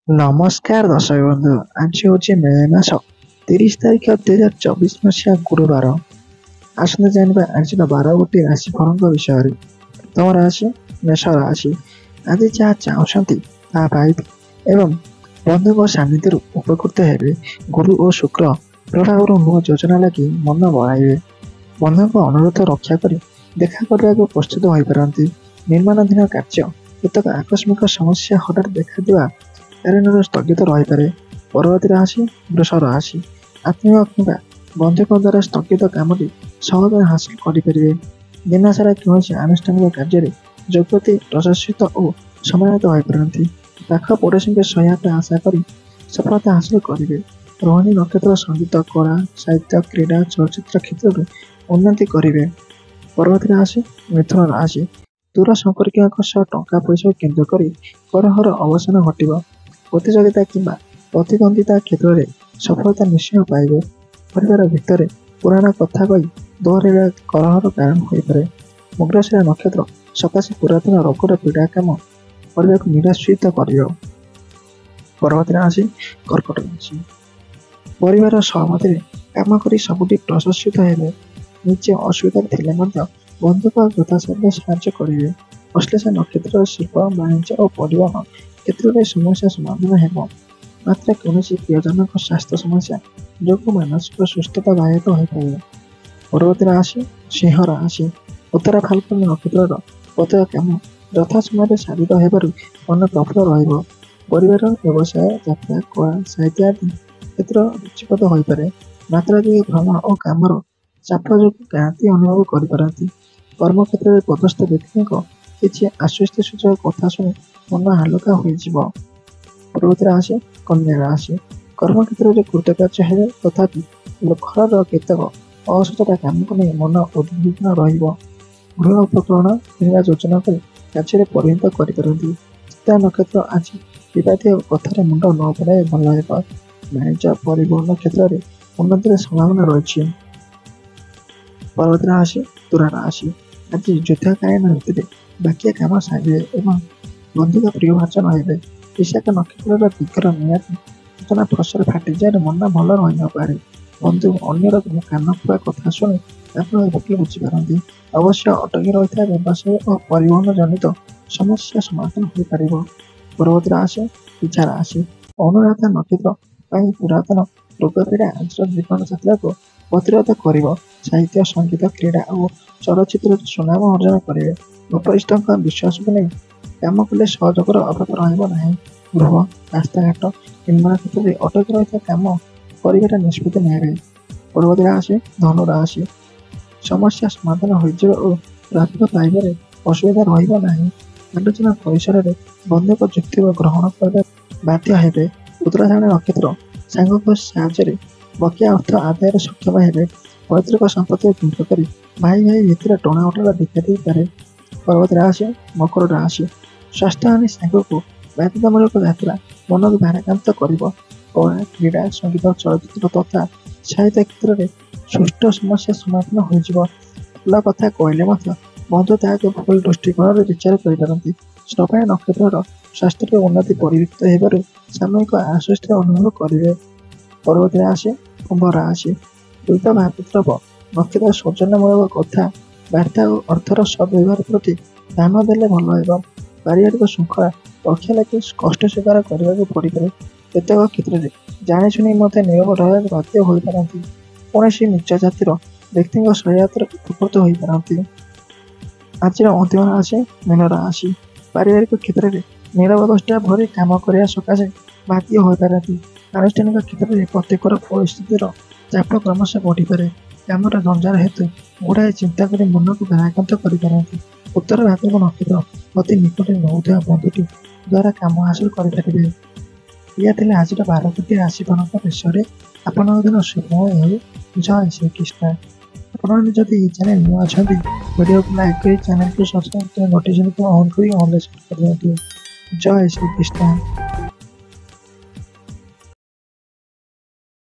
ନମସ୍କାର ଦର୍ଶକ ବନ୍ଧୁ। ଆଜି ହେଉଛି ମେ ମାସ 30 ତାରିଖ 2024 ଗୁରୁବାର। ଆସନ୍ତୁ ଜାଣିବା ଆଜିର 12ଗୋଟି ରାଶିଫଳଙ୍କ ବିଷୟରେ। ପ୍ରଥମ ରାଶି ମେଷ ରାଶି। ଆଜି ଯାହା ଚାହୁଁଛନ୍ତି ତାହା ପାଇବେ ଏବଂ ବନ୍ଧୁଙ୍କ ସାନ୍ନିଧ୍ୟରୁ ଉପକୃତ ହେବେ। ଗୁରୁ ଓ ଶୁକ୍ର ପ୍ରଭାବରୁ ନୂଆ ଯୋଜନା ଲାଗି ମନ ବଳାଇବେ। ବନ୍ଧୁଙ୍କ ଅନୁରୋଧ ରକ୍ଷା କରି ଦେଖା କରିବାକୁ ପ୍ରସ୍ତୁତ ହୋଇପାରନ୍ତି। ନିର୍ମାଣାଧୀନ କାର୍ଯ୍ୟ କେତେକ ଆକସ୍ମିକ ସମସ୍ୟା ହଠାତ୍ ଦେଖାଦେବା କାରଣରୁ ସ୍ଥଗିତ ରହିପାରେ। ପରବର୍ତ୍ତୀ ରାଶି ବୃଷ ରାଶି। ଆତ୍ମୀୟ କିମ୍ବା ବନ୍ଧୁଙ୍କ ଦ୍ୱାରା ସ୍ଥଗିତ କାମଟି ସହଜରେ ହାସଲ କରିପାରିବେ। ଦିନସାରା କୌଣସି ଆନୁଷ୍ଠାନିକ କାର୍ଯ୍ୟରେ ଯୋଗତି ପ୍ରଦର୍ଶିତ ଓ ସମ୍ମାନିତ ହୋଇପାରନ୍ତି। ପାଖ ପଡ଼ୋଶୀଙ୍କ ସହାୟତା ଆଶା କରି ସଫଳତା ହାସଲ କରିବେ। ରୋହିଣୀ ନକ୍ଷତ୍ର ସଙ୍ଗୀତ, କଳା, ସାହିତ୍ୟ, କ୍ରୀଡ଼ା, ଚଳଚ୍ଚିତ୍ର କ୍ଷେତ୍ରରେ ଉନ୍ନତି କରିବେ। ପରବର୍ତ୍ତୀ ରାଶି ମିଥୁନ ରାଶି। ଦୂର ସମ୍ପର୍କୀୟଙ୍କ ସହ ଟଙ୍କା ପଇସାକୁ କେନ୍ଦ୍ର କରି କଳହର ଅବସାନ ଘଟିବ। ପ୍ରତିଯୋଗିତା କିମ୍ବା ପ୍ରତିଦ୍ୱନ୍ଦିତା କ୍ଷେତ୍ରରେ ସଫଳତା ନିଶ୍ଚୟ ପାଇବେ। ପରିବାର ଭିତରେ ପୁରାଣ କଥା କହି ଦୋହରାଇବା କଳହର କାରଣ ହୋଇପାରେ। ମୃଗଶିରା ନକ୍ଷତ୍ର ସକାଶେ ପୁରାତନ ରୋଗର ପୀଡ଼ା କାମ କରିବାକୁ ନିରାଶ୍ରିତ କରିବ। ପରବର୍ତ୍ତୀ ରାଶି କର୍କଟ ରାଶି। ପରିବାର ସହମତିରେ କାମ କରି ସବୁଠି ପ୍ରଶଂସିତ ହେବେ। ନିଜେ ଅସୁବିଧାରେ ଥିଲେ ମଧ୍ୟ ବନ୍ଧୁଙ୍କ ଯଥାସାଧ୍ୟ ସାହାଯ୍ୟ କରିବେ। ଅଶ୍ଳେଷା ନକ୍ଷତ୍ରର ଶିଳ୍ପ, ବାଣିଜ୍ୟ ଓ ପରିବହନ କ୍ଷେତ୍ରରେ ସମସ୍ୟା ସମାଧାନ ହେବ। ମାତ୍ର କୌଣସି ପ୍ରିୟଜନଙ୍କ ସ୍ୱାସ୍ଥ୍ୟ ସମସ୍ୟା ଯୋଗୁଁ ମାନସିକ ସୁସ୍ଥତା ବ୍ୟାହତ ହୋଇପାରିବ। ପରବର୍ତ୍ତୀ ରାଶି ସିଂହ ରାଶି। ଉତ୍ତର ଫାଲ୍ଗୁନୀ ନକ୍ଷତ୍ରର ପ୍ରତ୍ୟେକ କାମ ଯଥା ସମୟରେ ସାଧିତ ହେବାରୁ ମନ ପ୍ରଫୁଲ୍ଲ ରହିବ। ପରିବାର, ବ୍ୟବସାୟ, ଯାତ୍ରା, କଳା, ସାହିତ୍ୟ ଆଦି କ୍ଷେତ୍ର ରୁଚିପଦ ହୋଇପାରେ। ମାତ୍ରାଧିକ ଭ୍ରମଣ ଓ କାମର ଚାପ ଯୋଗୁଁ କ୍ଳାନ୍ତି ଅନୁଭବ କରିପାରନ୍ତି। କର୍ମକ୍ଷେତ୍ରରେ ପଦସ୍ଥ ବ୍ୟକ୍ତିଙ୍କ କିଛି ଆଶ୍ୱସ୍ତିସୂଚକ କଥା ଶୁଣି ମନ ହାଲୁକା ହୋଇଯିବ। ପରବର୍ତ୍ତୀ ରାଶି କନ୍ୟା ରାଶି। କର୍ମକ୍ଷେତ୍ରରେ କୃତକାର୍ଯ୍ୟ ହେବେ, ତଥାପି ଘରର କେତେକ ଅସଚେତନ କାମକୁ ନେଇ ମନ ଉଦ୍ବିଗ୍ନ ରହିବ। ଗୃହ ଉପକରଣ କିଣିବା ଯୋଜନା କରି କାର୍ଯ୍ୟରେ ପରିଣତ କରିପାରନ୍ତି। ଚିତ୍ତା ନକ୍ଷତ୍ର ଆଜି ବିବାଦୀୟ କଥାରେ ମୁଣ୍ଡ ନ ପୁରାଇ ଭଲ ହେବ। ବାଣିଜ୍ୟ ପରିବହନ କ୍ଷେତ୍ରରେ ଉନ୍ନତିର ସମ୍ଭାବନା ରହିଛି। ପରବର୍ତ୍ତୀ ରାଶି ତୁଳା ରାଶି। ଆଜି ଯୁଦ୍ଧକାଳୀନ ଭିତ୍ତିରେ ବାକିଆ କାମ ସାରିବେ ଏବଂ ବନ୍ଧୁଙ୍କ ପ୍ରିୟଭାଜନ ହେବେ। ବିଶାଖ ନକ୍ଷତ୍ରର ଦିଗର ନିହାତି ସୂଚନା ଫସଲ ଫାଟିଯିବାରେ ମନ ଭଲ ରହିନପାରେ। ବନ୍ଧୁ ଅନ୍ୟର କାନକୁହା କଥା ଶୁଣି ଆପଣ ଭୁଲ ବୁଝିପାରନ୍ତି। ଅବଶ୍ୟ ଅଟକି ରହିଥିବା ବ୍ୟବସାୟ ଓ ପରିବହନ ଜନିତ ସମସ୍ୟା ସମାଧାନ ହୋଇପାରିବ। ପରବର୍ତ୍ତୀ ରାଶି ତୁଳା ରାଶି। ଅନୁରାଧା ନକ୍ଷତ୍ର ପାଇଁ ପୁରାତନ ରୋଗପୀଡ଼ା ଆଜିର ଜୀବନଯାତ୍ରାକୁ ପ୍ରତିରୋଧ କରିବ। ସାହିତ୍ୟ, ସଙ୍ଗୀତ, କ୍ରୀଡ଼ା ଓ ଚଳଚ୍ଚିତ୍ରରେ ସୁନାମ ଅର୍ଜନ କରିବେ। ଉପରିସ୍ଥଙ୍କ ବିଶ୍ୱାସକୁ ନେଇ କାମ କଲେ ସହଯୋଗର ଅଭାବ ରହିବ ନାହିଁ। ଗୃହ, ରାସ୍ତାଘାଟ ନିର୍ମାଣ କ୍ଷେତ୍ରରେ ଅଟକି ରହିଥିବା କାମ କରିବାର ନିଷ୍ପତ୍ତି ନେବେ। ପରବର୍ତ୍ତୀ ରାଶି ଧନୁ ରାଶି। ସମସ୍ୟା ସମାଧାନ ହୋଇଯିବ ଓ ପ୍ରାପ୍ୟ ପାଇବାରେ ଅସୁବିଧା ରହିବ ନାହିଁ। ଆଲୋଚନା ପରିସରରେ ବନ୍ଧୁଙ୍କ ଯୁକ୍ତିକୁ ଗ୍ରହଣ କରିବା ବାଧ୍ୟ ହେବେ। ଉତ୍ତରାଷାଢ଼ ନକ୍ଷତ୍ର ସାଙ୍ଗଙ୍କ ସାହାଯ୍ୟରେ ବକେୟା ଅର୍ଥ ଆଦାୟରେ ସକ୍ଷମ ହେବେ। ପୈତୃକ ସମ୍ପତ୍ତିକୁ କେନ୍ଦ୍ର କରି ଭାଇ ଭାଇ ଭିତରେ ଟଣାଓଟରା ଦେଖାଦେଇପାରେ। ପରବର୍ତ୍ତୀ ରାଶି ମକର ରାଶି। ସ୍ୱାସ୍ଥ୍ୟହାନୀ ସାଙ୍ଗକୁ ବାଧ୍ୟତାମୂଳକ ଯାତ୍ରା ମନକୁ ଭାରାକ୍ରାନ୍ତ କରିବ। କଳା, କ୍ରୀଡ଼ା, ସଙ୍ଗୀତ, ଚଳଚ୍ଚିତ୍ର ତଥା ସାହିତ୍ୟ କ୍ଷେତ୍ରରେ ସୁଷ୍ଠୁ ସମସ୍ୟା ସମାଧାନ ହୋଇଯିବ। ଭଲ କଥା କହିଲେ ମଧ୍ୟ ବନ୍ଧୁ ତାହାକୁ ଭୁଲ ଦୃଷ୍ଟିକୋଣରେ ବିଚାର କରିପାରନ୍ତି। ଶ୍ରବଣ ନକ୍ଷତ୍ରର ସ୍ୱାସ୍ଥ୍ୟରେ ଉନ୍ନତି ପରିବ୍ୟାପ୍ତ ହେବାରୁ ସାମୟିକ ଆଶ୍ୱସ୍ତି ଅନୁଭବ କରିବେ। ପରବର୍ତ୍ତୀ ରାଶି କୁମ୍ଭ ରାଶି। ବୃଦ୍ଧ ଭାତୃତ୍ୱ ନକ୍ଷତ୍ର ସୌଜନ୍ୟମୂଳକ କଥା ବାର୍ତ୍ତା ଓ ଅର୍ଥର ସଦ୍ବ୍ୟବହାର ପ୍ରତି ଧ୍ୟାନ ଦେଲେ ଭଲ ହେବ। ପାରିବାରିକ ଶୃଙ୍ଖଳା ରକ୍ଷା ଲାଗି କଷ୍ଟ ସ୍ୱୀକାର କରିବାକୁ ପଡ଼ିପାରେ। କେତେକ କ୍ଷେତ୍ରରେ ଜାଣିଶୁଣି ମଧ୍ୟ ନୀରବ ରହିବାକୁ ବାଧ୍ୟ ହୋଇପାରନ୍ତି। କୌଣସି ନିଜ ଜାତିର ବ୍ୟକ୍ତିଙ୍କ ସହାୟତାରେ ଉପକୃତ ହୋଇପାରନ୍ତି। ଆଜିର ଅନ୍ତିମ ରାଶି ମୀନ ରାଶି। ପାରିବାରିକ କ୍ଷେତ୍ରରେ ନିରବଚ୍ଛିନ୍ନ ଭରି କାମ କରିବା ସକାଶେ ବାଧ୍ୟ ହୋଇପାରନ୍ତି। ଆନୁଷ୍ଠାନିକ କ୍ଷେତ୍ରରେ ପ୍ରତିକୂଳ ପରିସ୍ଥିତିର ଚାପ କ୍ରମଶଃ ବଢ଼ିପାରେ। କାମର ଜଞ୍ଜାଳ ହେତୁ ଗୁଡ଼ାଏ ଚିନ୍ତା କରି ମନକୁ ଭାରାକ୍ରାନ୍ତ କରିପାରନ୍ତି। ଉତ୍ତର ଭାଦ୍ରବ ନକ୍ଷତ୍ର ଅତି ନିକଟରେ ରହୁଥିବା ବନ୍ଧୁଟି ଦ୍ୱାରା କାମ ହାସଲ କରିପାରିବେ। ଏହା ଥିଲା ଆଜିର 12ଗୋଟି ରାଶିଫଳଙ୍କ ବିଷୟରେ। ଆପଣଙ୍କ ଦିନ ଶୁଭମୟ ହେଉ। ଜୟ ଶ୍ରୀକୃଷ୍ଣ। ଆପଣମାନେ ଯଦି ଏହି ଚ୍ୟାନେଲ ନୂଆ ଅଛନ୍ତି, ଭିଡ଼ିଓକୁ ଲାଇକ୍ କରି ଚ୍ୟାନେଲକୁ ସବସ୍କ୍ରାଇବ୍ କରି ନୋଟିଫିକେସନକୁ ଅନ୍ କରି ଅଲ୍ ସେଟ୍ କରିଦିଅନ୍ତୁ। ଜୟ ଶ୍ରୀକୃଷ୍ଣ।